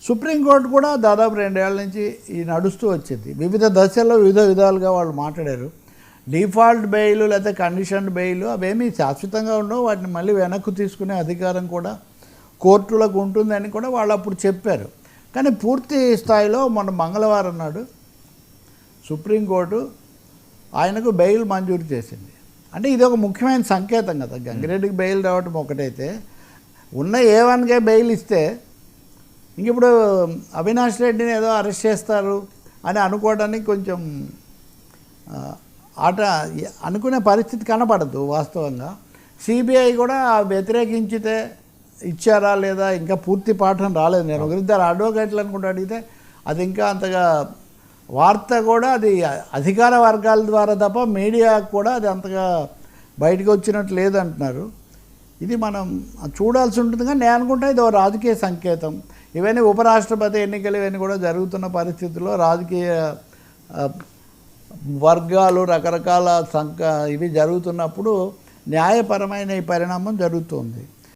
Supreme court కూడా దాదాపు 2 ఏళ్ల నుంచి ఈ నడుస్తూ వచ్చింది. వివిధ దశల్లో వివిధ విధాలుగా వాళ్ళు మాట్లాడారు. డిఫాల్ట్ బెయిల్ లేకపోతే కండిషన్ బెయిల్ అవేమీ శాశ్వతంగా ఉండవు, వాటిని మళ్ళీ వెనక్కు తీసుకునే అధికారం కూడా కోర్టులకు ఉంటుందని కూడా వాళ్ళు అప్పుడు చెప్పారు. కానీ పూర్తి స్థాయిలో మొన్న మంగళవారం నాడు సుప్రీంకోర్టు ఆయనకు బెయిల్ మంజూరు చేసింది. అంటే ఇది ఒక ముఖ్యమైన సంకేతం కదా. గంగిరెడ్డికి బెయిల్ రావటం ఒకటైతే, ఉన్న A1కే బెయిల్ ఇస్తే ఇంక ఇప్పుడు అవినాష్ రెడ్డిని ఏదో అరెస్ట్ చేస్తారు అని అనుకోవడానికి కొంచెం అనుకునే పరిస్థితి కనపడదు వాస్తవంగా. సిబిఐ కూడా వ్యతిరేకించితే ఇచ్చారా లేదా ఇంకా పూర్తి పాఠం రాలేదు. నేను ఒకరిద్దరు అడ్వకేట్లు అనుకుంటూ అడిగితే అది ఇంకా అంతగా వార్త కూడా అది అధికార వర్గాల ద్వారా తప్ప మీడియాకు కూడా అది అంతగా బయటకు వచ్చినట్టు లేదంటున్నారు. ఇది మనం చూడాల్సి ఉంటుంది. కానీ నేను అనుకుంటా ఇది ఒక రాజకీయ సంకేతం. ఇవన్నీ ఉపరాష్ట్రపతి ఎన్నికలు ఇవన్నీ కూడా జరుగుతున్న పరిస్థితుల్లో రాజకీయ వర్గాలు రకరకాల ఇవి జరుగుతున్నప్పుడు న్యాయపరమైన ఈ పరిణామం జరుగుతుంది.